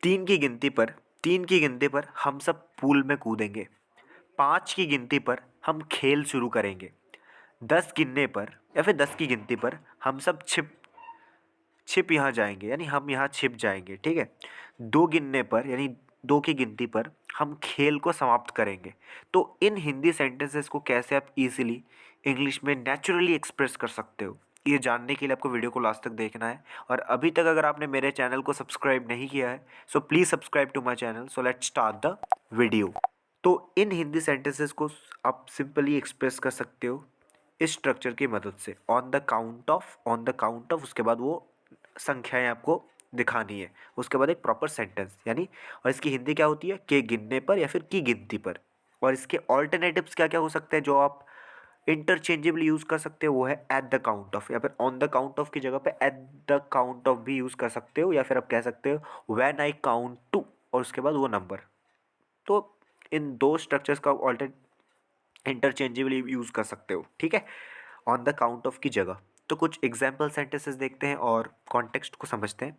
तीन की गिनती पर तीन की गिनती पर हम सब पूल में कूदेंगे। 5 की गिनती पर हम खेल शुरू करेंगे। 10 गिनने पर या फिर 10 की गिनती पर हम सब छिप छिप यहाँ जाएंगे, यानी हम यहाँ छिप जाएंगे। ठीक है। 2 गिनने पर यानी 2 की गिनती पर हम खेल को समाप्त करेंगे। तो इन हिंदी सेंटेंसेस को कैसे आप इजीली इंग्लिश में नेचुरली एक्सप्रेस कर सकते हो, ये जानने के लिए आपको वीडियो को लास्ट तक देखना है। और अभी तक अगर आपने मेरे चैनल को सब्सक्राइब नहीं किया है, so please subscribe to my channel. So let's start the video. तो इन हिंदी सेंटेंसेस को आप सिंपली एक्सप्रेस कर सकते हो इस स्ट्रक्चर की मदद से। ऑन द काउंट ऑफ, उसके बाद वो संख्याएं आपको दिखानी है, उसके बाद एक प्रॉपर सेंटेंस यानी। और इसकी हिंदी क्या होती है, के गिनने पर या फिर की गिनती पर। और इसके ऑल्टरनेटिव्स क्या क्या हो सकते हैं जो आप इंटरचेंजेबली यूज़ कर सकते हो, वो है एट द काउंट ऑफ, या फिर ऑन द काउंट ऑफ की जगह पे एट द काउंट ऑफ भी यूज़ कर सकते हो, या फिर आप कह सकते हो व्हेन आई काउंट टू और उसके बाद वो नंबर। तो इन दो स्ट्रक्चर्स का ऑल्टर इंटरचेंजेबली यूज़ कर सकते हो। ठीक है, ऑन द काउंट ऑफ की जगह। तो कुछ एग्जाम्पल सेंटेंसेस देखते हैं और कॉन्टेक्स्ट को समझते हैं।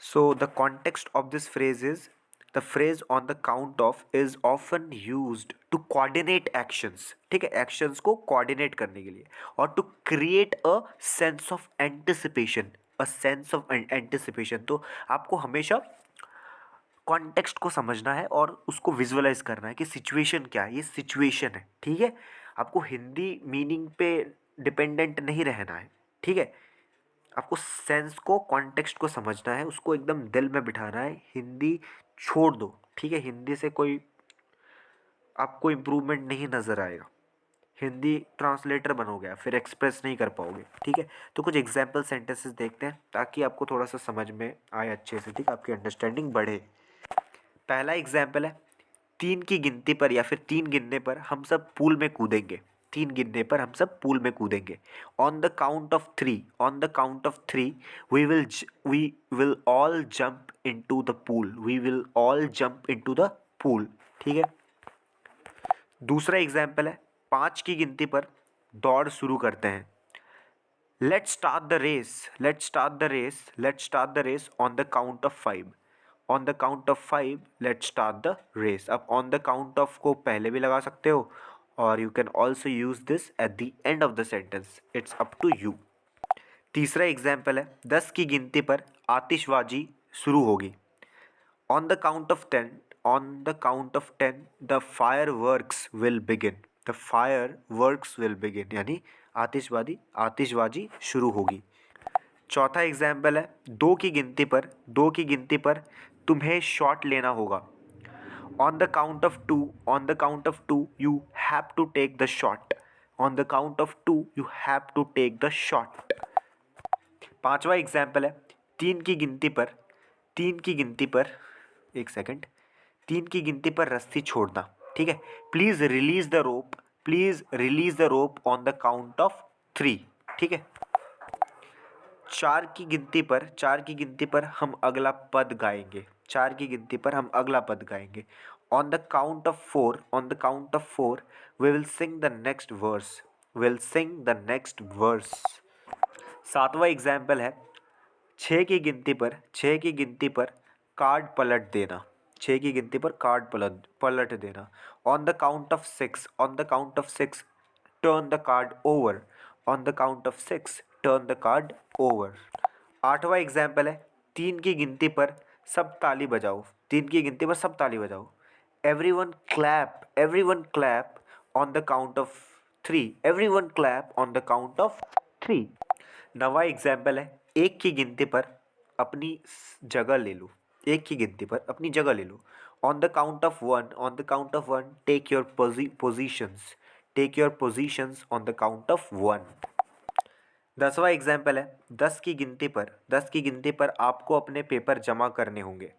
So the context of this phrase is, the phrase on the count of is often used to coordinate actions. ठीक है, एक्शंस को कोऑर्डिनेट करने के लिए, और to create a sense of anticipation. A sense of anticipation, तो आपको हमेशा कॉन्टेक्स्ट को समझना है और उसको विजुअलाइज करना है कि सिचुएशन क्या है, ये सिचुएशन है। ठीक है, आपको हिंदी मीनिंग पे डिपेंडेंट नहीं रहना है। ठीक है, आपको सेंस को, कॉन्टेक्स्ट को समझना है, उसको एकदम दिल में बिठाना है। हिंदी छोड़ दो। ठीक है, हिंदी से कोई आपको इम्प्रूवमेंट नहीं नज़र आएगा। हिंदी ट्रांसलेटर बनोगे फिर एक्सप्रेस नहीं कर पाओगे। ठीक है, तो कुछ एग्जाम्पल सेंटेंसेस देखते हैं ताकि आपको थोड़ा सा समझ में आए अच्छे से। ठीक है, आपकी अंडरस्टैंडिंग बढ़े। पहला एग्जाम्पल है, तीन की गिनती पर या फिर तीन गिनने पर हम सब पूल में कूदेंगे। तीन गिनने पर हम सब पूल में कूदेंगे। On the count of three, on the count of three we will all jump into the pool, we will all jump into the pool. ठीक है, दूसरा एग्जाम्पल है, पाँच की गिनती पर दौड़ शुरू करते हैं। Let's start the race, let's start the race, let's start the race on the count of five. On the count of five let's start the race. अब ऑन द काउंट ऑफ को पहले भी लगा सकते हो, और you can also use this at the end of the sentence, it's up to you. तीसरा example है, 10 की गिनती पर आतिशबाजी शुरू होगी। On the count of 10, on the count of 10 the fire works will begin, the fire works will begin, यानी आतिशबाजी आतिशबाजी शुरू होगी। चौथा एग्जाम्पल है, दो की गिनती पर तुम्हें शॉट लेना होगा। On the count of two, on the count of two you have to take the shot, on the count of two you have to take the shot. पांचवा एग्जाम्पल है, तीन की गिनती पर तीन की गिनती पर एक सेकंड, तीन की गिनती पर रस्सी छोड़ना। ठीक है, please release the rope, please release the rope on the count of three. ठीक है, चार की गिनती पर हम अगला पद गाएंगे। चार की गिनती पर हम अगला पद गाएंगे। On the count of four, on the count of four we will sing the next verse, will sing the next verse. सातवां एग्जाम्पल है, छः की गिनती पर कार्ड पलट देना। छः की गिनती पर कार्ड पलट देना। On the count of six, on the count of six turn the card over, on the count of six turn the card over. आठवां एग्जाम्पल है, तीन की गिनती पर सब ताली बजाओ। तीन की गिनती पर सब ताली बजाओ। Every one clap on the count of three, every one clap on the count of three. नवा एग्जाम्पल है, एक की गिनती पर अपनी जगह ले लो। एक की गिनती पर अपनी जगह ले लो। On the count of one, on the count of one take your positions, take your positions on the count of one. दसवां एग्जाम्पल है, दस की गिनती पर आपको अपने पेपर जमा करने होंगे।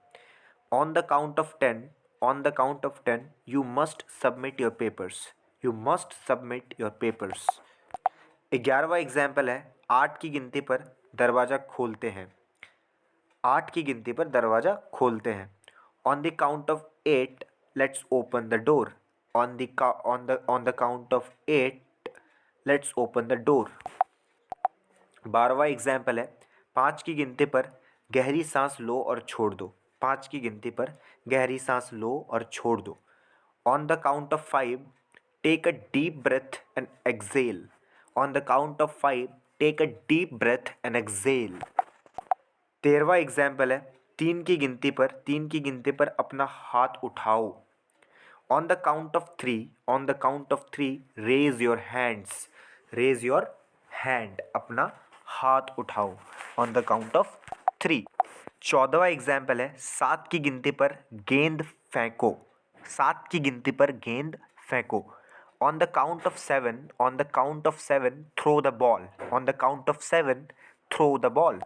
On the count of ten, on the count of ten you must submit your papers, you must submit your papers. 11वां एग्जाम्पल है, आठ की गिनती पर दरवाज़ा खोलते हैं। आठ की गिनती पर दरवाज़ा खोलते हैं। On the count of eight let's open the door, on the count of eight let's open the door. 12वां एग्जाम्पल है, पाँच की गिनती पर गहरी सांस लो और छोड़ दो। 5 की गिनती पर गहरी सांस लो और छोड़ दो। On the count of 5 take a deep breath and exhale. On the count of 5 take a deep breath and exhale. 13वां एग्जाम्पल है, 3 की गिनती पर अपना हाथ उठाओ। On the count of 3 raise your hands. Raise your hand, अपना हाथ उठाओ ऑन द काउंट ऑफ 3। 14वां एग्जाम्पल है, 7 की गिनती पर गेंद फेंको। 7 की गिनती पर गेंद फेंको। On the count of 7 throw the ball. On the count of 7 throw the ball.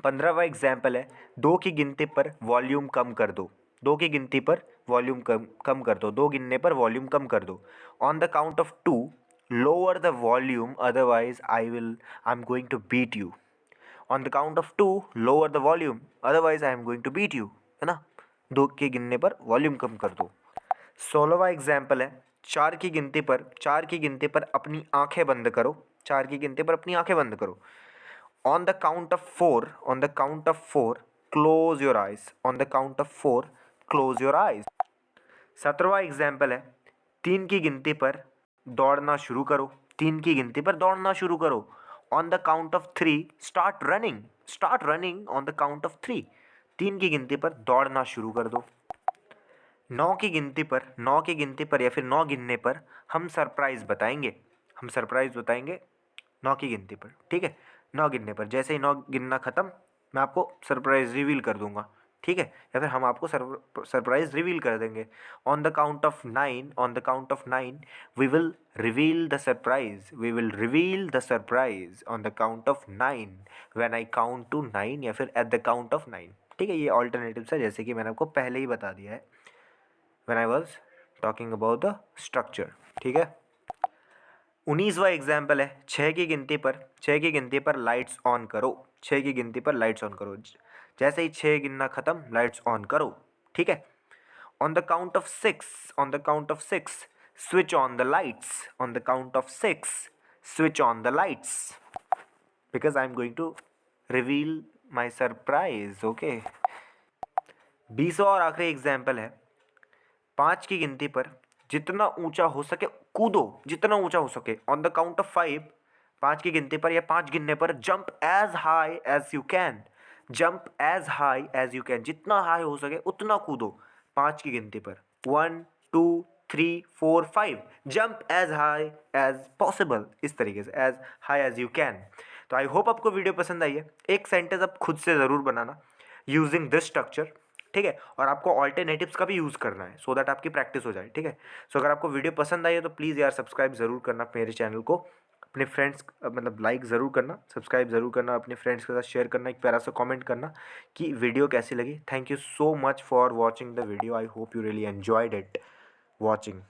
15वां एग्जाम्पल है, 2 की गिनती पर वॉल्यूम कम कर दो। 2 की गिनती पर वॉल्यूम कम कर दो। 2 गिनने पर वॉल्यूम कम कर दो। On the count of 2 lower the volume, otherwise I am going to beat you. On the count of 2 lower the volume, otherwise I am going to beat you, है ना। 2 के गिनने पर वॉल्यूम कम कर दो। 16वां एग्जाम्पल है, 4 की गिनती पर अपनी आंखें बंद करो। 4 की गिनती पर अपनी आंखें बंद करो। On the count of four, close your eyes. On the count of 4, close your eyes. 17वां example है, 3 की गिनती पर दौड़ना शुरू करो। 3 की गिनती पर दौड़ना शुरू करो। On the count of 3, start running. Start running on the count of 3. 3 की गिनती पर दौड़ना शुरू कर दो। 9 की गिनती पर या फिर 9 गिनने पर हम सरप्राइज बताएंगे। 9 की गिनती पर, ठीक है। 9 गिनने पर, जैसे ही 9 गिनना ख़त्म, मैं आपको सरप्राइज रिवील कर दूंगा, ठीक है, या फिर हम आपको सरप्राइज रिवील कर देंगे। On the count of 9 we will reveal the surprise. On the count of 9, when I count to 9, या फिर एट द काउंट ऑफ 9, ठीक है। ये ऑल्टरनेटिव्स है, जैसे कि मैंने आपको पहले ही बता दिया है when I was talking about the structure, ठीक है। 19वां एग्जाम्पल है, 6 की गिनती पर लाइट्स ऑन करो। 6 की गिनती पर लाइट्स ऑन करो। जैसे ही 6 गिनना खत्म, लाइट्स ऑन करो, ठीक है। On the count of 6 switch on the lights. On the count of 6 switch on the lights, because I am going to reveal my surprise, okay. 20वां और आखिरी एग्जाम्पल है, 5 की गिनती पर जितना ऊंचा हो सके कूदो, जितना ऊंचा हो सके। ऑन द काउंट ऑफ 5, 5 की गिनती पर या 5 गिनने पर jump as high as you can. जितना हाई हो सके उतना कूदो 5 की गिनती पर। 1 2 3 4 5, jump as high as possible, इस तरीके से, as high as you can. तो आई होप आपको वीडियो पसंद आई है। एक सेंटेंस आप खुद से ज़रूर बनाना यूजिंग दिस स्ट्रक्चर, ठीक है। और आपको ऑल्टरनेटिव्स का भी यूज़ करना है, सो दैट आपकी प्रैक्टिस हो जाए, ठीक है। सो अगर आपको वीडियो पसंद आई है तो प्लीज़ यार सब्सक्राइब ज़रूर करना मेरे चैनल को। अपने फ्रेंड्स, मतलब लाइक ज़रूर करना, सब्सक्राइब ज़रूर करना, अपने फ्रेंड्स के साथ शेयर करना, एक प्यारा सा कमेंट करना कि वीडियो कैसी लगी। Thank you so much for watching the video. I hope you really enjoyed it watching.